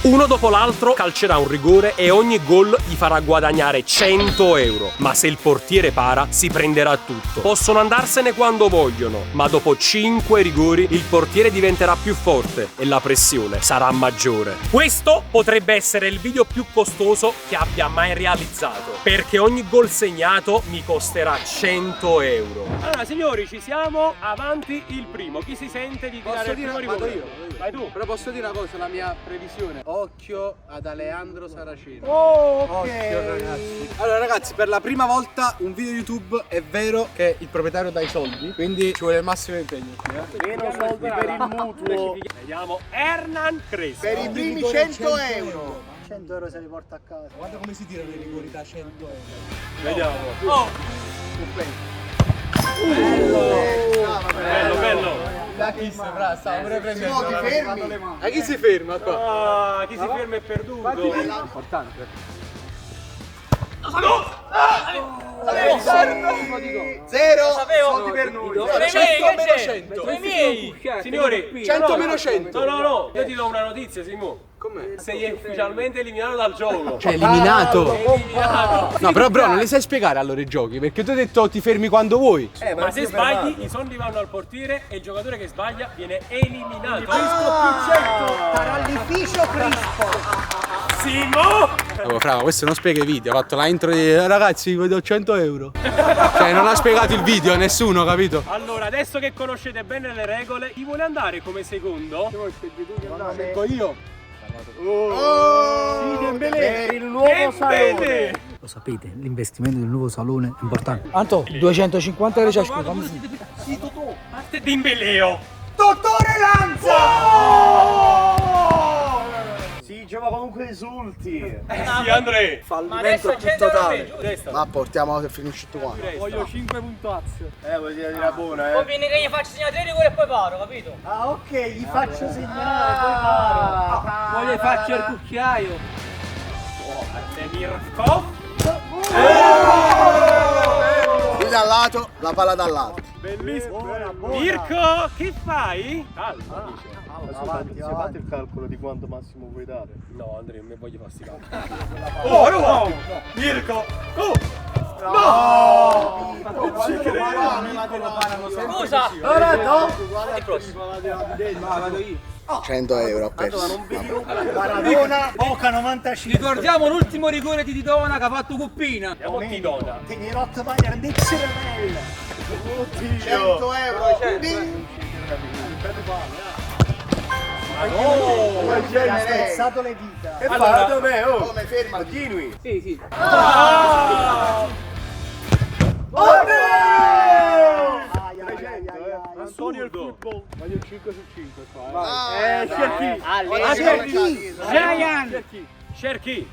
Uno dopo l'altro calcerà un rigore e ogni gol gli farà guadagnare 100 euro. Ma se il portiere para, si prenderà tutto. Possono andarsene quando vogliono, ma dopo 5 rigori il portiere diventerà più forte e la pressione sarà maggiore. Questo potrebbe essere il video più costoso che abbia mai realizzato, perché ogni gol segnato mi costerà 100 euro. Allora signori, ci siamo, avanti il primo. Chi si sente di tirare il primo rigore? Io. Vai tu. Però posso dire una cosa, la mia previsione. Occhio ad Aleandro Saraceno. Oh, ok. Occhio ragazzi. Allora ragazzi, per la prima volta un video YouTube è vero che il proprietario dà i soldi, quindi ci vuole il massimo impegno. Meno soldi per il mutuo. Vediamo Hernan Crespo. Per i primi 100 euro. 100 euro se li porta a casa. Guarda come si tirano i rigori da 100 euro. Vediamo. Oh. Bello, bello. Da chi si stavo pure prendendo. No, ti fermi. A chi si ferma qua? Ah, chi si ferma è perduto. Importante. Zero. Soldi per noi. 100 meno 100. Signori, 100 meno 100. No, io ti do una notizia, Simo. Com'è? Sei ufficialmente eliminato dal gioco. Cioè eliminato? Eliminato. No però bro non li sai spiegare allora i giochi, perché tu hai detto ti fermi quando vuoi. Ma se sbagli, i soldi vanno al portiere e il giocatore che sbaglia viene eliminato. Tarallificio Crispo. Simo! Oh, frava, questo non spiega i video, ha fatto la intro di ragazzi vi do 100 euro. Cioè non ha spiegato il video a nessuno, capito? Allora, adesso che conoscete bene le regole, chi vuole andare come secondo? Scelgo io. Sì, Per il nuovo salone. Lo sapete, l'investimento del nuovo salone è importante. Anto, 250 euro ciascuno, fammi sentire. Parte Dembélé. Dottore Lanza! Si gioca comunque esulti. Sì, Andrea. Fallimento più totale. Testa. Ma portiamo che finisce tutto qua. Voglio 5 puntazzi. Vuoi dire la buona, Poi viene che gli faccio segnare 3 rigori e poi paro, capito? Ah, ok, gli faccio segnare, poi paro. Poi gli faccio il cucchiaio. Mirkov. Lui dal lato, la palla dal lato. Bellissimo. Mirko, che fai? Calma, dice. Si fate il calcolo di quanto massimo puoi dare? No, Andrea, non mi voglio fare sti calcoli. Oh, no! Mirko! Oh! No! Non ci credo! Scusa! Ora no! Il prossimo. 100 euro ho perso. Maradona, Boca 95. Ricordiamo l'ultimo rigore di Didona che ha fatto Cuppina. Andiamo a Tidona. Tenirotto vai grandezza bella. 100 euro. Mi ha spezzato le dita. Che allora, dov'è? Oh, come ferma? Continui. Sì, sì. Antonio il football. Voglio 5 su 5 qua. Cerchi.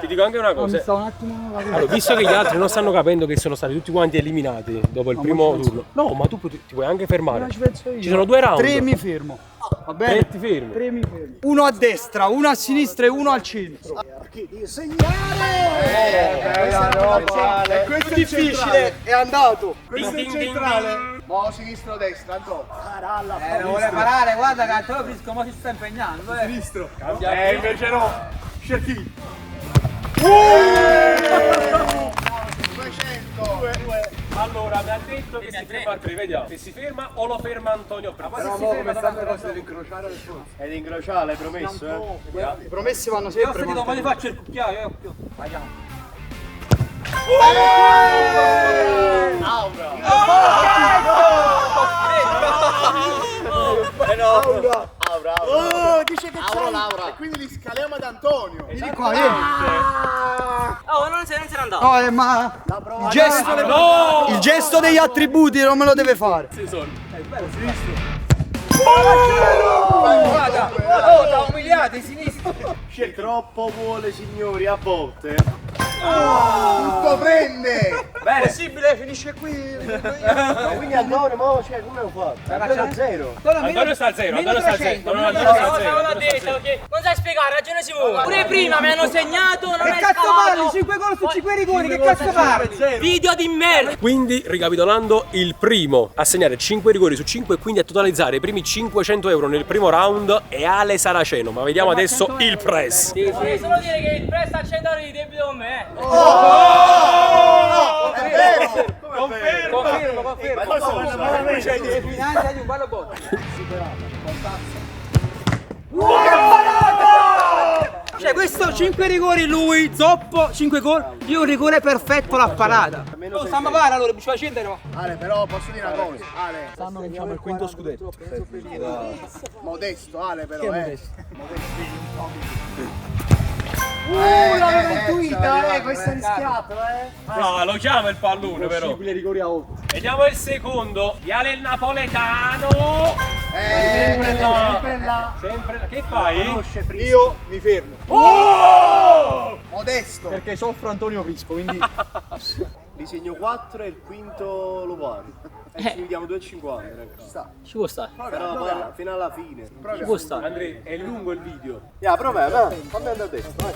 Ti dico anche una cosa. Allora, visto che gli altri non stanno capendo che sono stati tutti quanti eliminati dopo il primo turno. No, ma tu ti puoi anche fermare. Ci sono 2 round. 3 mi fermo. Va bene? 3 ti fermi. 3 mi fermo. Uno a destra, uno a sinistra e uno al centro. E questo è difficile. È andato. Questo è centrale. Mo sinistro destra, Antonio. Non vuole parare, guarda che Antonio Prisco ma si sta impegnando. Sinistro. Invece no. Cerchi. 200. Allora, mi ha detto che si ferma a 3, vediamo. Se si ferma o lo ferma Antonio prima. Però mo come stanno le cose devi incrociare le forze. È di incrociare, l'hai promesso, I promessi vanno Io ho sempre. sentito, ma gli faccio il cucchiaio, occhio. Vediamo. Aura. Oh, dice che c'è Laura. E quindi li scaliamo ad Antonio. Vieni qua, vieni. Oh, non se ne andato. No, ma il gesto degli attributi non me lo deve fare. Guarda, oh, t'ha umiliato in sinistra. Troppo vuole, signori, a volte. Tutto prende! Bene. Possibile, finisce qui. Quindi Antonio, mo, cioè, come lo fa? Antonio a zero. Antonio sta a zero, Antonio sta a zero. Non sai spiegare, ragione si vuole. Pure prima mi hanno segnato, non è Cazzo parli, scalato. 5 gol su 5 rigori, che cazzo parli? Video di merda. Quindi, ricapitolando, il primo a segnare 5 rigori su 5 e quindi a totalizzare i primi 500 euro nel primo round è Ale Saraceno. Ma vediamo adesso il press. Vorrei solo dire che il presta a 100 euro di debito con me. Confermo. Finanza di un ballo botto. Cioè questo 5 rigori lui, Zoppo, 5 gol, io un rigore perfetto l'ha parata. Oh, stiamo a fare allora, mi ci faccio scendere. Ale, però posso dire una cosa. Ale, Stanno vinciamo il quinto scudetto. modesto, Ale, però, l'avevo intuita, questo è rischiato, No, lo chiama il pallone però. Possibile rigori a 8. Vediamo il secondo di Ale il Napoletano. Sempre là. Sempre là. Che fai? Io mi fermo. Modesto. Perché soffro Antonio Prisco, quindi Li segno 4 e il quinto lo pari. E ci dividiamo 2,50, ragazzi. Ci può stare. Però poi fino alla fine. Ci può stare. Andrea, è lungo il video. Fammi andare a destra.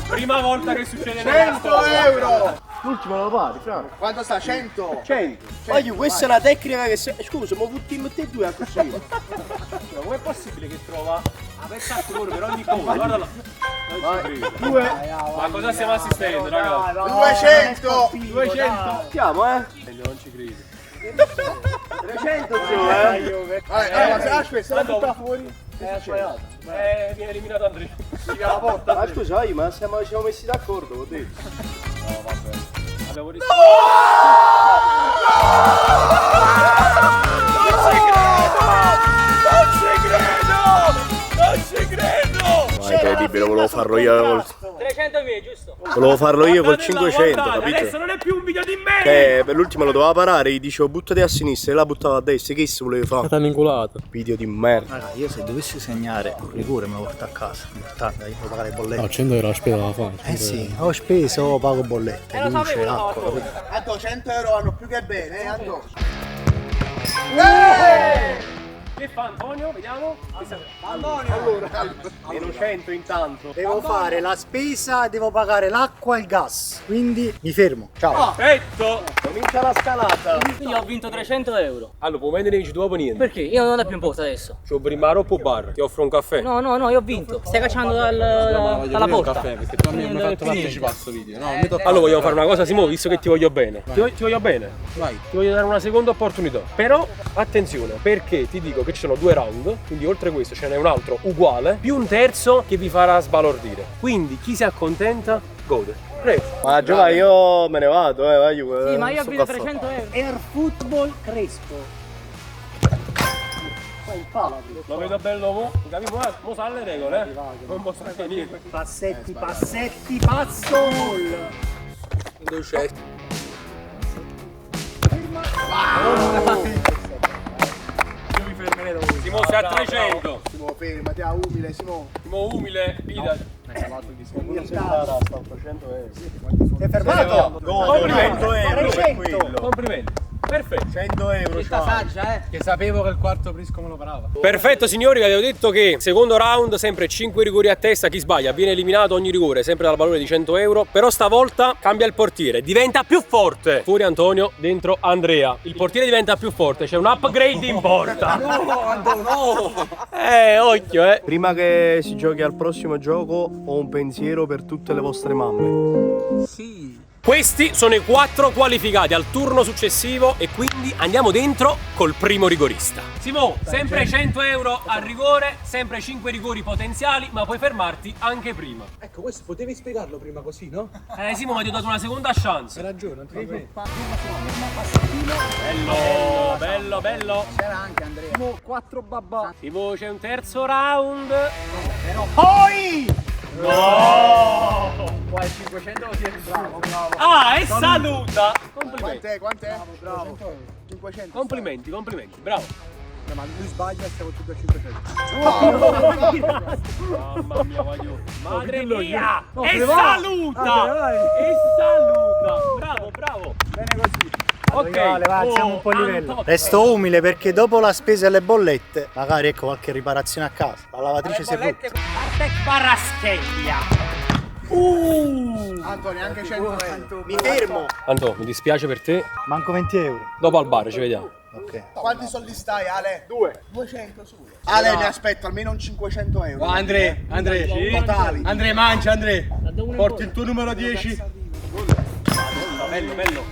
Prima volta che succede 100 euro! L'ultimo lo pari, fra. Quanto sta? 100? 100. Voglio, questa è una tecnica che se... Scusa, ma buttiamo te due a così. Com'è possibile che trova aperta a colore per ogni cosa? Guarda là. Ma cosa stiamo assistendo, ragazzi? 200! Siamo, Non ci credo. 300 aspetta, se la fuori. Viene eliminato Andrea. Ma scusa, ma ci siamo messi d'accordo, ho detto. No, vabbè. Abbiamo risposto. Non ci credo! Ma è incredibile, volevo farlo io 300 mie, giusto? Volevo farlo io col Guardate là, 500, guardate, capito? adesso non è più un video di me! Per l'ultimo lo doveva parare, gli dicevo buttati a sinistra e la buttava a destra, che se volevi fare? T'hanno inculato. Video di merda. Raga, io se dovessi segnare un rigore me lo porto a casa, importante, io devo pagare le bollette. No, 100 euro la spesa la fa. Eh sì, ho speso, pago bollette, lo luce, sapevo, acqua, no, capito? Anto, 100 euro vanno più che bene, Anto. Che fa Antonio? Vediamo. Meno 100 intanto. Devo fare la spesa, devo pagare l'acqua e il gas, quindi mi fermo, ciao. Perfetto! Comincia la scalata. Quindi ho vinto 300 euro. Allora, può vendere dici dopo niente. Perché? Io non ho più in posta adesso. C'ho prima o bar, ti offro un caffè. No, io ho vinto. Stai cacciando dalla porta. Perché tu mi hai fatto partecipare a questo video. No, mi tocca. Allora vogliamo fare una cosa, Simo, visto che ti voglio bene. Ti voglio bene. Vai. Ti voglio dare una seconda opportunità. Però attenzione, perché ti dico che ci sono 2 round, quindi oltre questo ce n'è un altro uguale, più un terzo che vi farà sbalordire. Quindi chi si accontenta, gode. Prego. Ma Giovanni, io me ne vado, vai. Sì, ma io ho vinto 300 euro. Air Football Crespo. Lo vedo bello mo. Capiamo, mo sa le regole, non posso fare niente. Passetti, pazzo gol. Dove c'è? io mi fermerei da voi. Simo sei a 300. Simo, fermati, umile, Simo. Simo umile, fida. Sei fermato? Complimenti. 300. Complimenti. Perfetto. 100 euro, ciao. Saggia, Che sapevo che il quarto Prisco me lo parava. Perfetto signori, vi avevo detto che secondo round sempre 5 rigori a testa, chi sbaglia viene eliminato ogni rigore, sempre dal valore di 100 euro. Però stavolta cambia il portiere, diventa più forte. Fuori Antonio, dentro Andrea. Il portiere diventa più forte, c'è un upgrade in porta. No! Occhio Prima che si giochi al prossimo gioco ho un pensiero per tutte le vostre mamme. Sì. Questi sono i 4 qualificati al turno successivo e quindi andiamo dentro col primo rigorista. Simo, sempre 100 euro al rigore, sempre 5 rigori potenziali, ma puoi fermarti anche prima. Ecco, questo potevi spiegarlo prima così, no? Simo, ma ti ho dato una seconda chance. Hai ragione, non ti preoccupare. Bello. C'era anche Andrea. 4 babà. Simo, c'è un terzo round. Qua il 500 lo tieni bravo. Ah, e saluta. Complimenti. Quant'è? Bravo. 500. Complimenti, bravo. Ma lui sbaglia e siamo tutti a 500. Mamma mia, voglio. Madre mia! No, E va. saluta! E saluta! Bravo, bravo! Bene così. Ok, alziamo un po' il livello. Resto umile perché dopo la spesa e le bollette, magari ecco qualche riparazione a casa. La lavatrice si butta. Paraschelia! Antonio, anche 100 euro. Mi fermo. Anto, mi dispiace per te. Manco 20 euro. Dopo al bar, ci vediamo. Ok. Quanti soldi stai, Ale? 200 solo. Ale, mi aspetto almeno un 500 euro. Andrea, Totali. Andrea, mangia, Andrea. Porti il tuo numero 10. Bello, bello.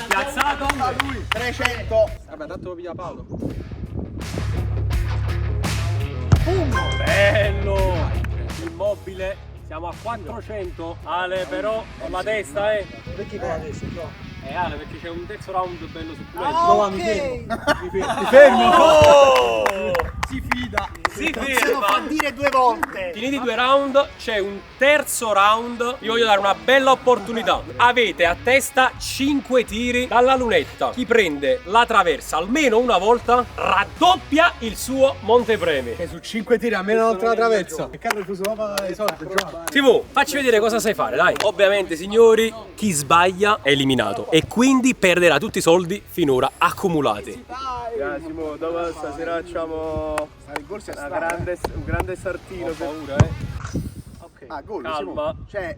Piazzato A lui 300. Vabbè, tanto lo piglia Paolo. Bello! Immobile, siamo a 400. Ale però con la testa, Perché con la testa? Ale, perché c'è un terzo round bello su cui Ok. Ti fermo. si fida. Si Non se lo fa ferma. dire 2 volte. Finiti 2 round, c'è un terzo round. Vi voglio dare una bella opportunità. Avete a testa 5 tiri dalla lunetta. Chi prende la traversa almeno una volta raddoppia il suo montepremi. Che su 5 tiri almeno un'altra traversa. E Carlo tu solo i soldi, Gio. TV, facci vedere cosa sai fare, dai. Ovviamente, signori, chi sbaglia è eliminato e quindi perderà tutti i soldi finora accumulati. Simo, dopo stasera facciamo un grande sartino. Ho paura, Ok. Ah, gol, Calma. Simo. Cioè.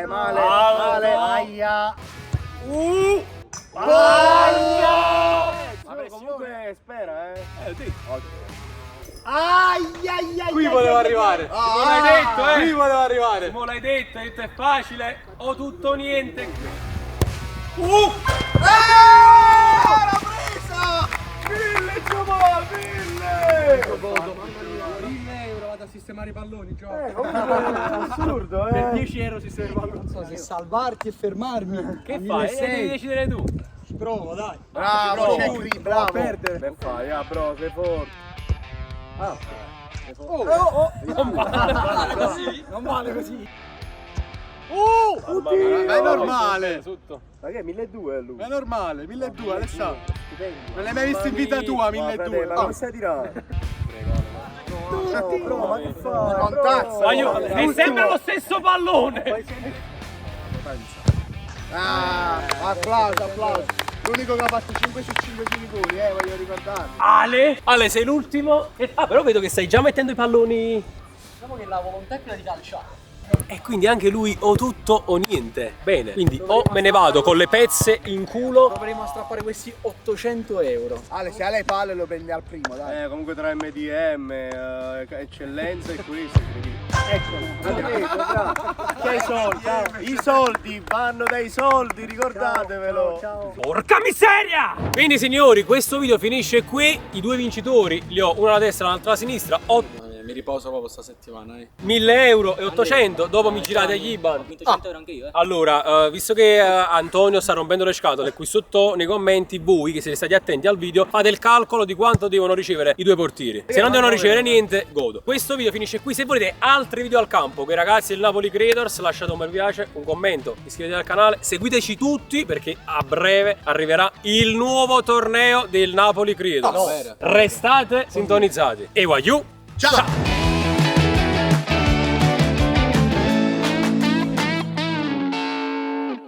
Male, Calma. male, aia. Vabbè, comunque spera, Aia. Qui volevo arrivare. Come l'hai detto, Qui volevo arrivare. Come l'hai detto è facile, o tutto o niente. L'ha presa! 1000 Giovanni, 1000! 1000 euro vado a sistemare i palloni, Gio. Assurdo, Per 10 euro si serve il Non so se salvarti e fermarmi. Che fai? Devi decidere tu. Ci provo, dai. Bravo, c'è qui, bravo. Perdere. Ben fai, bro, sei forte. Non vale così. Non vale così. È normale. Tutto. Ma che 1200 lui? È normale, 1200, Alessandro. Non l'hai mai visto in vita tua, 1200. Ma come stai tirando? Bro, ma che fai? Contazzo! È sempre lo stesso pallone. Applauso. L'unico che ha fatto 5 su 5 rigori, voglio ricordare. Ale, sei l'ultimo. Però vedo che stai già mettendo i palloni. Diciamo che la volontà è quella di calciare. E quindi anche lui o tutto o niente. Bene, quindi o me ne vado con le pezze in culo. Proveremo a strappare questi 800 euro. Ale, se Ale palle lo prende al primo, dai. Comunque tra MDM, eccellenza e questo. Che i soldi? I soldi vanno dai soldi, ricordatevelo. Ciao. Porca miseria! Quindi signori, questo video finisce qui. I due vincitori li ho, uno alla destra e l'altro alla sinistra. Mi riposo proprio sta settimana. 1000 euro e 800. Dopo mi girate agli IBAN. Ho vinto 100 euro anche io, Allora, visto che Antonio sta rompendo le scatole, qui sotto nei commenti voi che siete stati attenti al video fate il calcolo di quanto devono ricevere i due portieri. Se non devono ricevere niente, godo. Questo video finisce qui. Se volete altri video al campo con i ragazzi del Napoli Creators, lasciate un bel piace, un commento, iscrivetevi al canale, seguiteci tutti perché a breve arriverà il nuovo torneo del Napoli Creators. Restate sintonizzati. E voglio. Ciao.